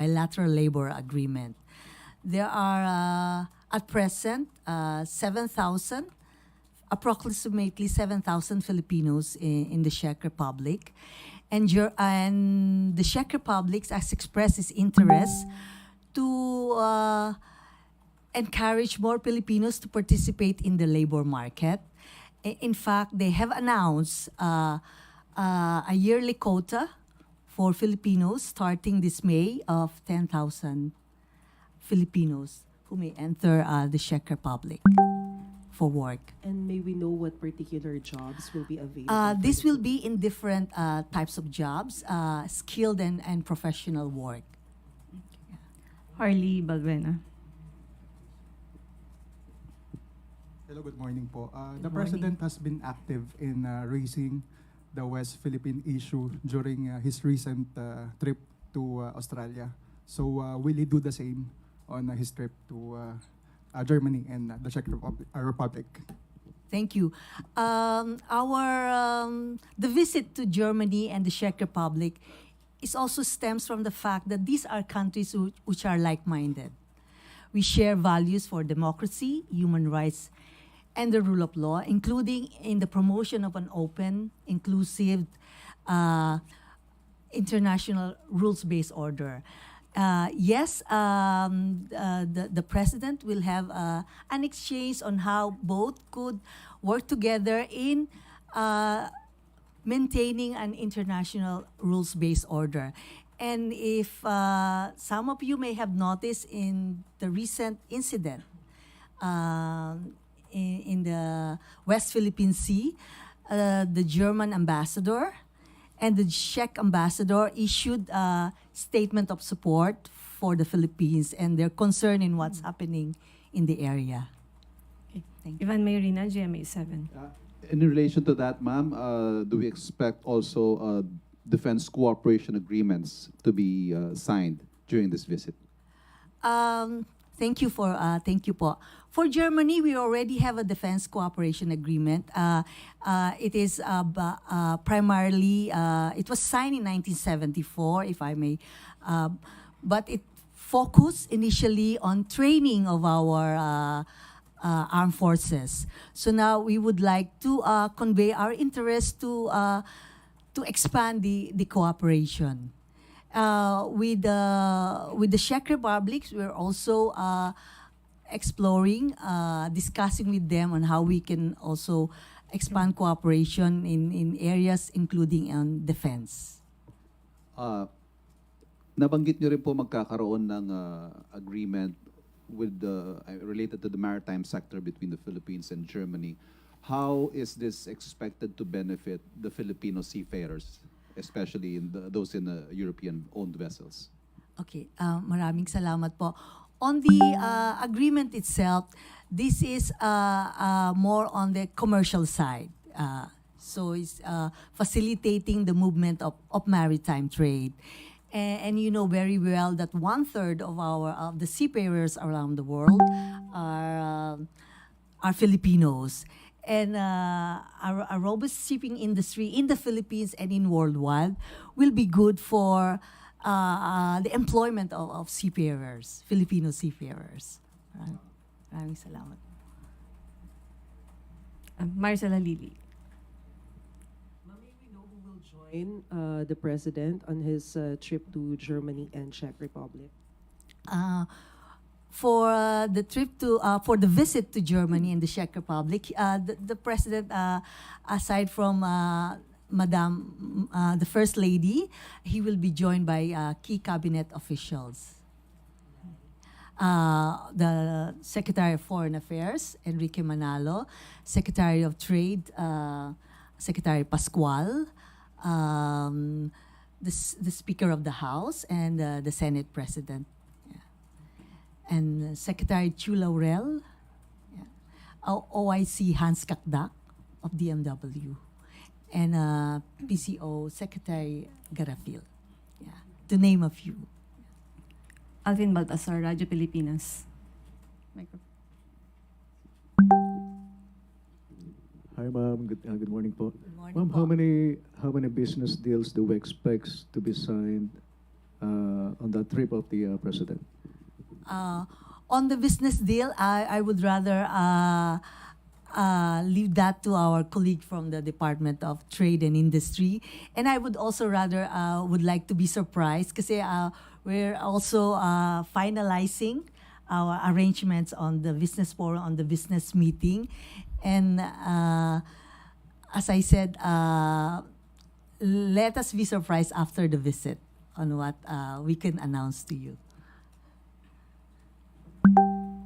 bilateral labor agreement. There are at present 7,000, approximately 7,000 Filipinos in the Czech Republic, and the Czech Republic has expressed its interest to encourage more Filipinos to participate in the labor market. In fact, they have announced a yearly quota for Filipinos starting this May of 10,000 Filipinos who may enter the Czech Republic for work. And may we know what particular jobs will be available? This will be in different types of jobs, skilled and professional work. Harley Balbuena. Hello, good morning po. The President has been active in raising the West Philippine issue during his recent trip to Australia. So will he do the same on his trip to Germany and the Czech Republic? Thank you. The visit to Germany and the Czech Republic is also stems from the fact that these are countries which are like-minded. We share values for democracy, human rights, and the rule of law, including in the promotion of an open, inclusive, international rules-based order. Yes, the President will have an exchange on how both could work together in maintaining an international rules-based order. And if some of you may have noticed in the recent incident in the West Philippine Sea, the German ambassador and the Czech ambassador issued a statement of support for the Philippines and their concern in what's happening in the area. Okay. Thank you. Ivan Mayrina, GMA7. In relation to that, ma'am, do we expect also defense cooperation agreements to be signed during this visit? Thank you po. For Germany, we already have a defense cooperation agreement. It is primarily, it was signed in 1974, if I may, but it focused initially on training of our armed forces. So now we would like to convey our interest to expand the cooperation. With the Czech Republic, we're also exploring, discussing with them on how we can also expand cooperation in areas including defense. Nabanggit nyo rin po magkakaroon ng agreement with related to the maritime sector between the Philippines and Germany. How is this expected to benefit the Filipino seafarers, especially those in the European-owned vessels? Okay, maraming salamat po. On the agreement itself, this is more on the commercial side. So it's facilitating the movement of maritime trade. And you know very well that 1/3 of the seafarers around the world are Filipinos. And a robust shipping industry in the Philippines and in worldwide will be good for the employment of seafarers, Filipino seafarers. Maraming salamat. Marcela Lili. May we know who will join the President on his trip to Germany and Czech Republic? For the visit to Germany and the Czech Republic, the President, aside from Madam, the First Lady, he will be joined by key cabinet officials. The Secretary of Foreign Affairs, Enrique Manalo, Secretary of Trade, Secretary Pascual, the Speaker of the House, and the Senate President. And Secretary Chu Laurel, OIC Hans Kakdak of DMW, and PCO Secretary Garafil, to name a few. Alvin Baltasar, Radyo Pilipinas. Hi, ma'am. Good morning po. Good morning Ma'am, po. how many business deals do we expect to be signed on the trip of the president? On the business deal, I would rather leave that to our colleague from the Department of Trade and Industry. And I would also rather would like to be surprised because we're also finalizing our arrangements on the business forum, on the business meeting. And as I said, let us be surprised after the visit on what we can announce to you.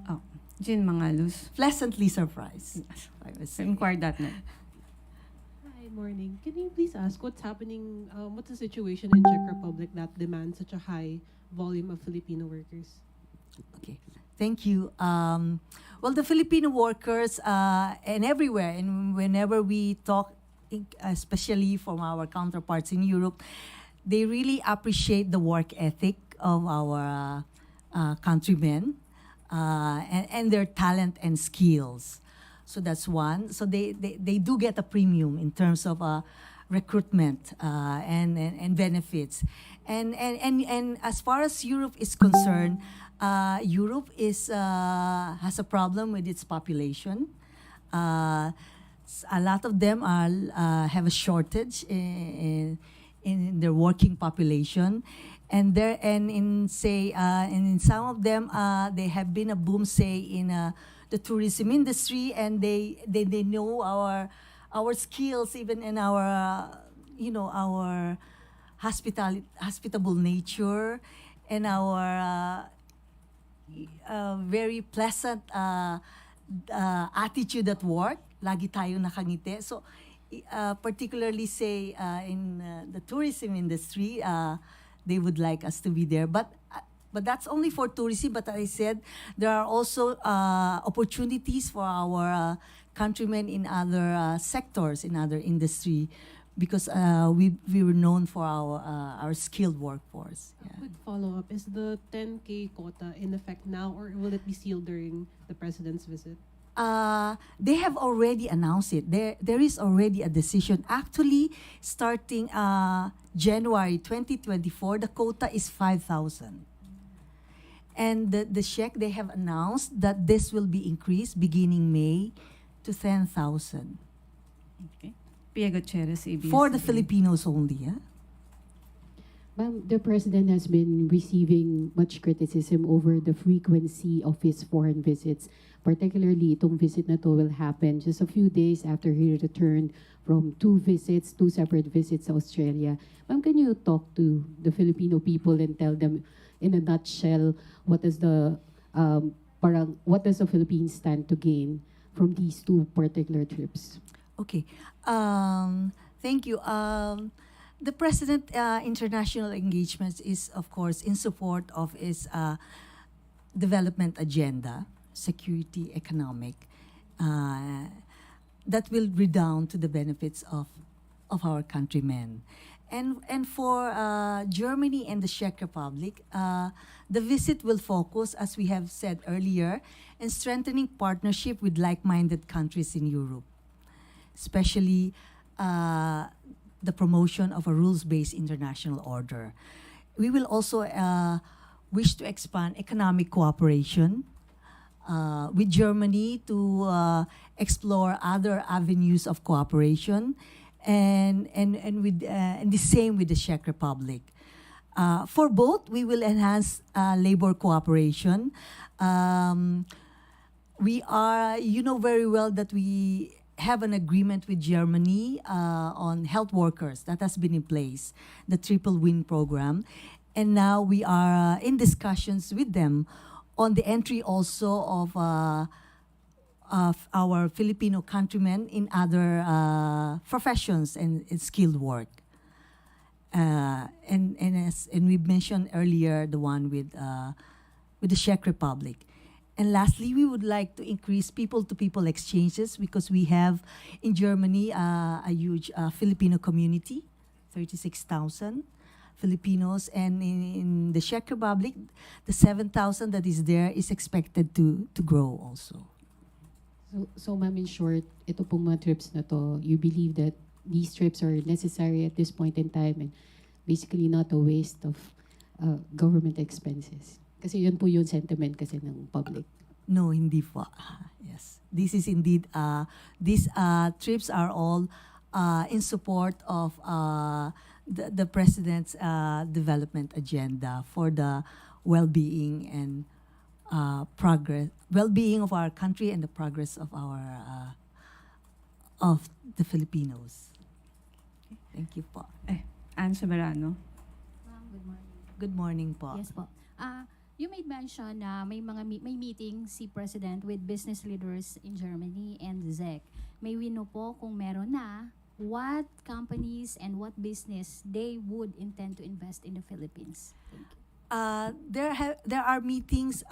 Oh, Jean Mangalus. Pleasantly surprised, I would say. Inquired.net. Hi, morning. Can you please ask what's happening, what's the situation in Czech Republic that demands such a high volume of Filipino workers? Okay, thank you. Well, the Filipino workers and everywhere, and whenever we talk, especially from our counterparts in Europe, they really appreciate the work ethic of our countrymen and their talent and skills. So that's one. So they do get a premium in terms of recruitment and benefits. And as far as Europe is concerned, Europe has a problem with its population. A lot of them have a shortage in their working population, and in some of them they have been a boom, say in the tourism industry, and they know our skills, even in our our hospitable nature and our very pleasant attitude at work. Lagi tayo nakangiti. So, particularly say in the tourism industry, they would like us to be there. But that's only for tourism. But as I said, there are also opportunities for our countrymen in other sectors, in other industry, because we were known for our skilled workforce. A Yeah. quick follow-up. Is the 10K quota in effect now, or will it be sealed during the president's visit? They have already announced it. There is already a decision. Actually, starting January 2024, the quota is 5,000. And the Czech, they have announced that this will be increased beginning May to 10,000. Okay. Pia Gutierrez, ABS. For the Filipinos only. Yeah? Ma'am, the president has been receiving much criticism over the frequency of his foreign visits. Particularly, itong visit na to will happen just a few days after he returned from two separate visits to Australia. Ma'am, can you talk to the Filipino people and tell them in a nutshell what does the Philippines stand to gain from these two particular trips? Okay. Thank you. The President international engagements is, of course, in support of his development agenda, security, economic, that will redound to the benefits of our countrymen. And for Germany and the Czech Republic, the visit will focus, as we have said earlier, in strengthening partnership with like-minded countries in Europe, especially the promotion of a rules-based international order. We will also wish to expand economic cooperation with Germany to explore other avenues of cooperation, and the same with the Czech Republic. For both, we will enhance labor cooperation. We are, you know very well that we have an agreement with Germany on health workers that has been in place, the Triple Win program. And now we are in discussions with them on the entry also of our Filipino countrymen in other professions and skilled work. And we mentioned earlier the one with the Czech Republic. And lastly, we would like to increase people-to-people exchanges because we have in Germany a huge Filipino community, 36,000 Filipinos, and in the Czech Republic, the 7,000 that is there is expected to grow also. So ma'am, in short, ito pong mga trips na to, you believe that these trips are necessary at this point in time and basically not a waste of government expenses? Kasi yun po yung sentiment kasi ng public. No, hindi po. Yes. This is indeed, these trips are all in support of the President's development agenda for the well-being and well-being of our country and the progress of of the Filipinos. Thank you po. Anne Soberano. Ma'am, good morning. Good morning po. Yes po. You made mention na may meeting si President with business leaders in Germany and Czech. May we know po kung meron na what companies and what business they would intend to invest in the Philippines. Thank you. There are meetings.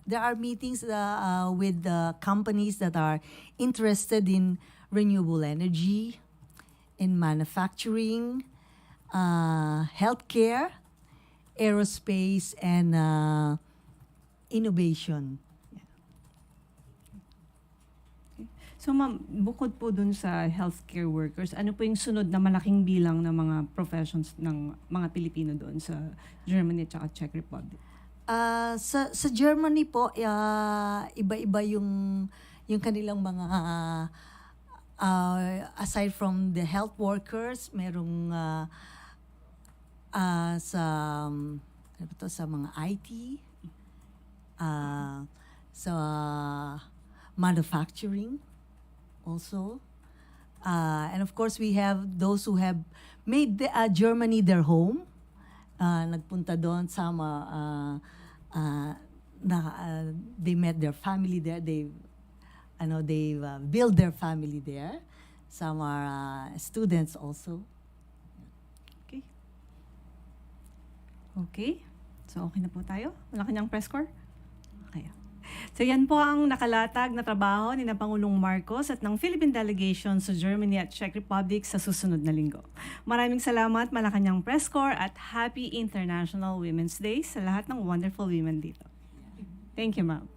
There are meetings with the companies that are interested in renewable energy, in manufacturing, healthcare, aerospace, and innovation. So ma'am, bukod po dun sa healthcare workers, ano po yung sunod na malaking bilang ng mga professions ng mga Pilipino doon sa Germany at Czech Republic? Sa Germany po, iba-iba yung kanilang mga aside from the health workers, merong sa mga IT, sa manufacturing also. And of course, we have those who have made Germany their home. Nagpunta doon, they met their family there. They've built their family there. Some are students also. Okay. So, okay na po tayo? Wala kanyang press corps? Okay. So, yan po ang nakalatag na trabaho ni na Pangulong Marcos at ng Philippine delegation sa Germany at Czech Republic sa susunod na linggo. Maraming salamat, Malacanang Press Corps, at Happy International Women's Day sa lahat ng wonderful women dito. Thank you, ma'am.